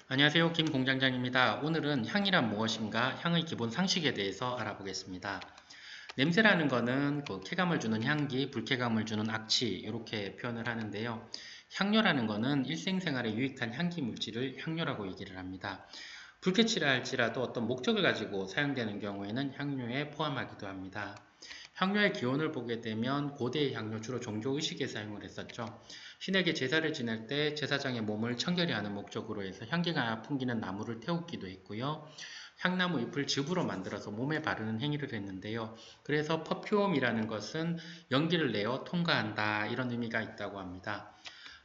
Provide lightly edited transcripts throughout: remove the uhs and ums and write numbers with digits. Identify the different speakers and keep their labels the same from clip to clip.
Speaker 1: 안녕하세요. 김 공장장입니다. 오늘은 향이란 무엇인가, 향의 기본 상식에 대해서 알아보겠습니다. 냄새라는 거는 그 쾌감을 주는 향기, 불쾌감을 주는 악취 이렇게 표현을 하는데요. 향료라는 거는 일생생활에 유익한 향기 물질을 향료라고 얘기를 합니다. 불쾌치라 할지라도 어떤 목적을 가지고 사용되는 경우에는 향료에 포함하기도 합니다. 향료의 기원을 보게 되면 고대의 향료 주로 종교의식에 사용을 했었죠. 신에게 제사를 지낼 때 제사장의 몸을 청결히 하는 목적으로 해서 향기가 풍기는 나무를 태우기도 했고요. 향나무 잎을 즙으로 만들어서 몸에 바르는 행위를 했는데요. 그래서 퍼퓸이라는 것은 연기를 내어 통과한다 이런 의미가 있다고 합니다.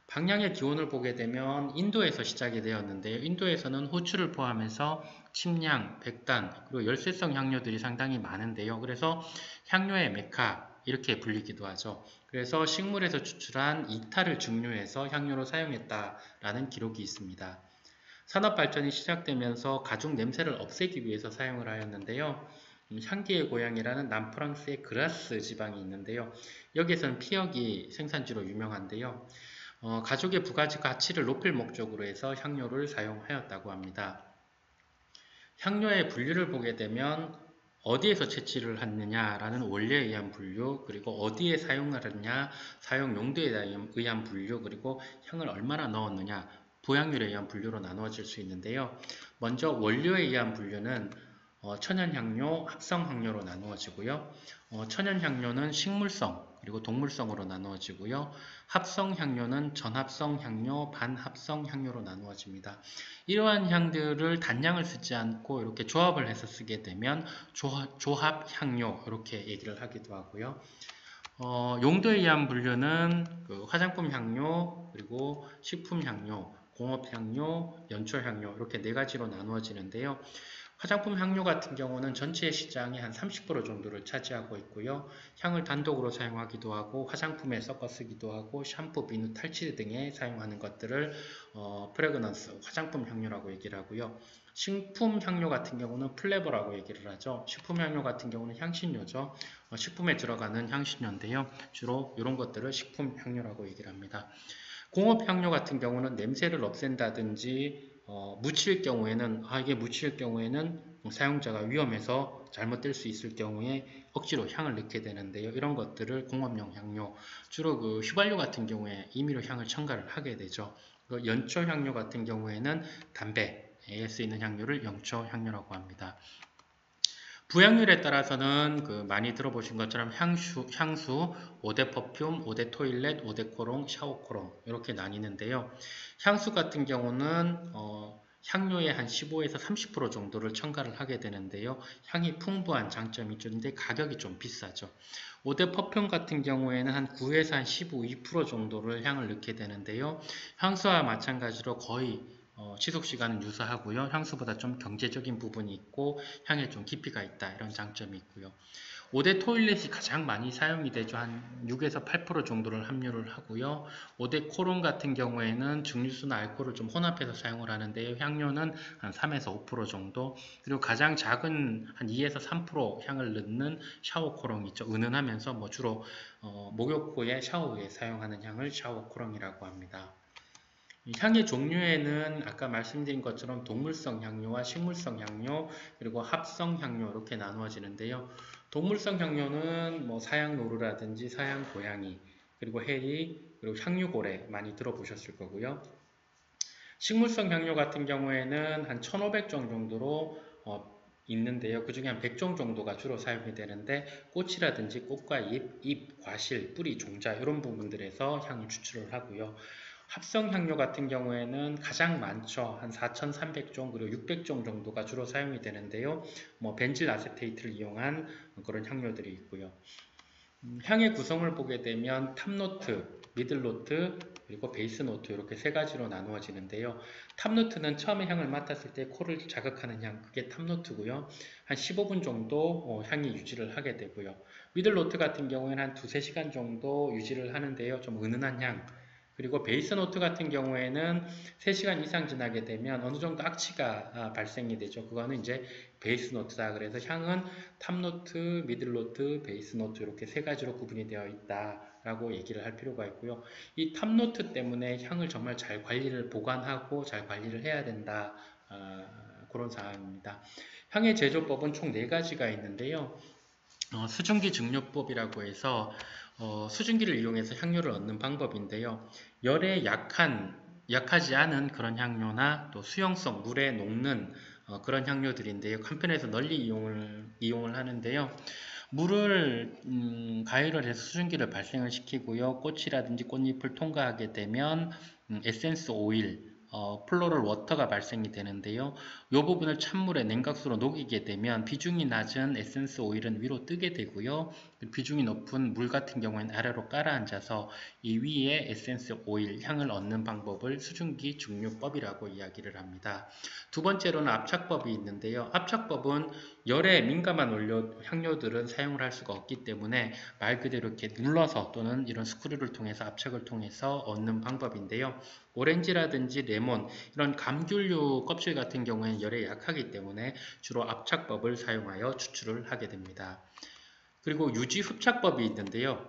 Speaker 1: 방향의 기원을 보게 되면 인도에서 시작이 되었는데요. 인도에서는 호주를 포함해서 침향, 백단, 그리고 열쇠성 향료들이 상당히 많은데요. 그래서 향료의 메카 이렇게 불리기도 하죠. 그래서 식물에서 추출한 이탈을 증류해서 향료로 사용했다라는 기록이 있습니다. 산업 발전이 시작되면서 가죽 냄새를 없애기 위해서 사용을 하였는데요. 향기의 고향이라는 남프랑스의 그라스 지방이 있는데요. 여기에서는 피혁이 생산지로 유명한데요. 가죽의 부가지 가치를 높일 목적으로 해서 향료를 사용하였다고 합니다. 향료의 분류를 보게 되면 어디에서 채취를 했느냐라는 원리에 의한 분류, 그리고 어디에 사용하느냐, 사용 용도에 의한 분류, 그리고 향을 얼마나 넣었느냐, 부향률에 의한 분류로 나누어질 수 있는데요. 먼저 원료에 의한 분류는 천연향료, 합성향료로 나누어지고요. 천연향료는 식물성, 그리고 동물성으로 나누어지고요. 합성향료는 전합성향료, 반합성향료로 나누어집니다. 이러한 향들을 단량을 쓰지 않고 이렇게 조합을 해서 쓰게 되면 조합향료 이렇게 얘기를 하기도 하고요. 용도에 의한 분류는 그 화장품 향료, 그리고 식품 향료, 공업 향료, 연초 향료 이렇게 네 가지로 나누어지는데요. 화장품 향료 같은 경우는 전체 시장의 한 30% 정도를 차지하고 있고요. 향을 단독으로 사용하기도 하고 화장품에 섞어 쓰기도 하고 샴푸, 비누, 탈취 등에 사용하는 것들을 프레그넌스, 화장품 향료라고 얘기를 하고요. 식품 향료 같은 경우는 플레버라고 얘기를 하죠. 식품 향료 같은 경우는 향신료죠. 식품에 들어가는 향신료인데요. 주로 이런 것들을 식품 향료라고 얘기를 합니다. 공업 향료 같은 경우는 냄새를 없앤다든지 묻힐 경우에는 이게 묻힐 경우에는 사용자가 위험해서 잘못될 수 있을 경우에 억지로 향을 넣게 되는데요. 이런 것들을 공업용 향료, 주로 그 휘발유 같은 경우에 임의로 향을 첨가를 하게 되죠. 연초 향료 같은 경우에는 담배에 쓰이는 향료를 연초 향료라고 합니다. 부향률에 따라서는 그 많이 들어보신 것처럼 향수, 5대 퍼퓸, 5대 토일렛, 5대 코롱, 샤워 코롱 이렇게 나뉘는데요. 향수 같은 경우는 향료의 한 15에서 30% 정도를 첨가를 하게 되는데요. 향이 풍부한 장점이 있는데 가격이 좀 비싸죠. 5대 퍼퓸 같은 경우에는 한 9에서 한 15, 2% 정도를 향을 넣게 되는데요. 향수와 마찬가지로 거의 지속 시간은 유사하고요. 향수보다 좀 경제적인 부분이 있고 향에 좀 깊이가 있다 이런 장점이 있고요. 5대 토일렛이 가장 많이 사용이 되죠. 한 6에서 8% 정도를 함유를 하고요. 5대 코론 같은 경우에는 증류수나 알코올을 좀 혼합해서 사용을 하는데요. 향료는 한 3에서 5% 정도, 그리고 가장 작은 한 2에서 3% 향을 넣는 샤워 코롱 있죠. 은은하면서 주로 목욕 후에 샤워 후에 사용하는 향을 샤워 코롱이라고 합니다. 향의 종류에는 아까 말씀드린 것처럼 동물성 향료와 식물성 향료, 그리고 합성 향료 이렇게 나누어지는데요. 동물성 향료는 사양노루라든지 사양고양이, 그리고 해리, 그리고 향유고래 많이 들어보셨을 거고요. 식물성 향료 같은 경우에는 한 1500종 정도로 있는데요. 그 중에 한 100종 정도가 주로 사용이 되는데 꽃이라든지 꽃과 잎, 과실, 뿌리, 종자 이런 부분들에서 향을 추출을 하고요. 합성 향료 같은 경우에는 가장 많죠. 한 4,300종 그리고 600종 정도가 주로 사용이 되는데요. 벤질 아세테이트를 이용한 그런 향료들이 있고요. 향의 구성을 보게 되면 탑노트, 미들노트, 그리고 베이스노트 이렇게 세 가지로 나누어지는데요. 탑노트는 처음에 향을 맡았을 때 코를 자극하는 향, 그게 탑노트고요. 한 15분 정도 향이 유지를 하게 되고요. 미들노트 같은 경우에는 한 2~3시간 정도 유지를 하는데요. 좀 은은한 향, 그리고 베이스 노트 같은 경우에는 3시간 이상 지나게 되면 어느 정도 악취가 발생이 되죠. 그거는 이제 베이스 노트다. 그래서 향은 탑 노트, 미들 노트, 베이스 노트 이렇게 세 가지로 구분이 되어 있다. 라고 얘기를 할 필요가 있고요. 이 탑노트 때문에 향을 정말 잘 관리를 보관하고 잘 관리를 해야 된다. 그런 사항입니다. 향의 제조법은 총 4가지가 있는데요. 수증기 증류법이라고 해서 수증기를 이용해서 향료를 얻는 방법인데요. 열에 약하지 않은 그런 향료나 또 수용성, 물에 녹는 그런 향료들인데요. 한편에서 널리 이용을 하는데요. 물을 가열을 해서 수증기를 발생을 시키고요. 꽃이라든지 꽃잎을 통과하게 되면 에센스 오일, 플로럴 워터가 발생이 되는데요. 이 부분을 찬물에 냉각수로 녹이게 되면 비중이 낮은 에센스 오일은 위로 뜨게 되고요. 비중이 높은 물 같은 경우에는 아래로 깔아앉아서 이 위에 에센스 오일, 향을 얻는 방법을 수증기 증류법이라고 이야기를 합니다. 두 번째로는 압착법이 있는데요. 압착법은 열에 민감한 향료들은 사용을 할 수가 없기 때문에 말 그대로 이렇게 눌러서 또는 이런 스크류를 통해서 압착을 통해서 얻는 방법인데요. 오렌지라든지 레몬 이런 감귤류 껍질 같은 경우에는 열에 약하기 때문에 주로 압착법을 사용하여 추출을 하게 됩니다. 그리고 유지 흡착법이 있는데요.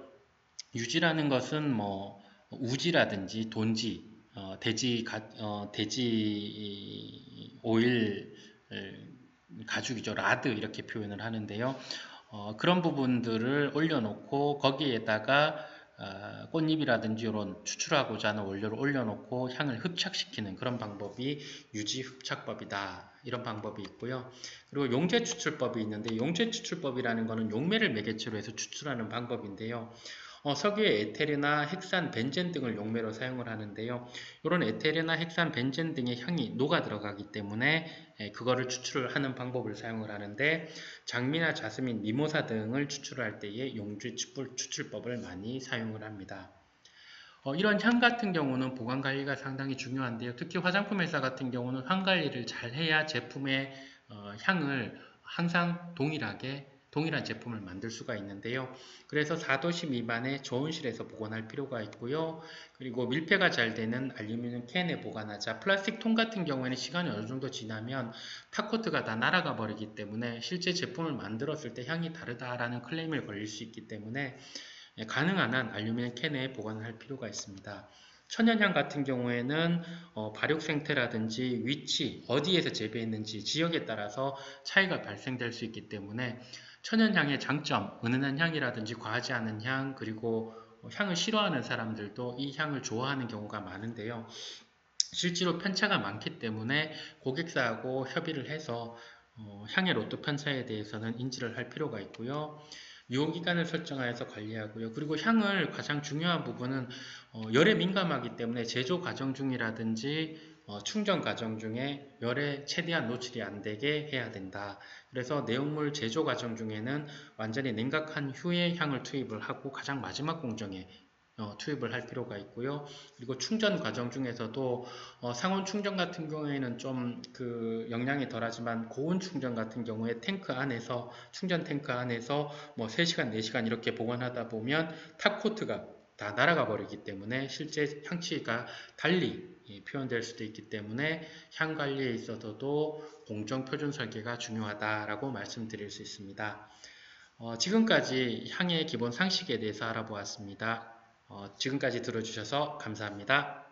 Speaker 1: 유지라는 것은 뭐 우지라든지 돈지, 돼지 오일 가죽이죠. 라드 이렇게 표현을 하는데요. 그런 부분들을 올려놓고 거기에다가 꽃잎이라든지 이런 추출하고자 하는 원료를 올려놓고 향을 흡착시키는 그런 방법이 유지 흡착법이다. 이런 방법이 있고요. 그리고 용제 추출법이 있는데 용제 추출법이라는 것은 용매를 매개체로 해서 추출하는 방법인데요. 석유의 에테르나 헥산, 벤젠 등을 용매로 사용을 하는데요. 이런 에테르나 헥산, 벤젠 등의 향이 녹아 들어가기 때문에 그거를 추출을 하는 방법을 사용을 하는데 장미나 자스민, 미모사 등을 추출할 때에 용제 추출법을 많이 사용을 합니다. 이런 향 같은 경우는 보관 관리가 상당히 중요한데요. 특히 화장품 회사 같은 경우는 향 관리를 잘 해야 제품의 향을 항상 동일한 제품을 만들 수가 있는데요. 그래서 4도씨 미만의 저온실에서 보관할 필요가 있고요. 그리고 밀폐가 잘 되는 알루미늄 캔에 보관하자. 플라스틱 통 같은 경우에는 시간이 어느 정도 지나면 탑코트가 다 날아가 버리기 때문에 실제 제품을 만들었을 때 향이 다르다라는 클레임을 걸릴 수 있기 때문에 가능한 한 알루미늄 캔에 보관할 필요가 있습니다. 천연향 같은 경우에는 발효 생태라든지 위치, 어디에서 재배했는지 지역에 따라서 차이가 발생될 수 있기 때문에 천연향의 장점, 은은한 향이라든지 과하지 않은 향, 그리고 향을 싫어하는 사람들도 이 향을 좋아하는 경우가 많은데요. 실제로 편차가 많기 때문에 고객사하고 협의를 해서 향의 로또 편차에 대해서는 인지를 할 필요가 있고요. 유효기간을 설정하여서 관리하고요. 그리고 향을 가장 중요한 부분은 열에 민감하기 때문에 제조 과정 중이라든지 충전 과정 중에 열에 최대한 노출이 안 되게 해야 된다. 그래서 내용물 제조 과정 중에는 완전히 냉각한 후에 향을 투입을 하고 가장 마지막 공정에 투입을 할 필요가 있고요. 그리고 충전 과정 중에서도 상온 충전 같은 경우에는 좀 그 영향이 덜하지만 고온 충전 같은 경우에 탱크 안에서 충전 탱크 안에서 뭐 3시간, 4시간 이렇게 보관하다 보면 탑코트가 다 날아가 버리기 때문에 실제 향치가 달리 표현될 수도 있기 때문에 향 관리에 있어서도 공정 표준 설계가 중요하다라고 말씀드릴 수 있습니다. 지금까지 향의 기본 상식에 대해서 알아보았습니다. 지금까지 들어주셔서 감사합니다.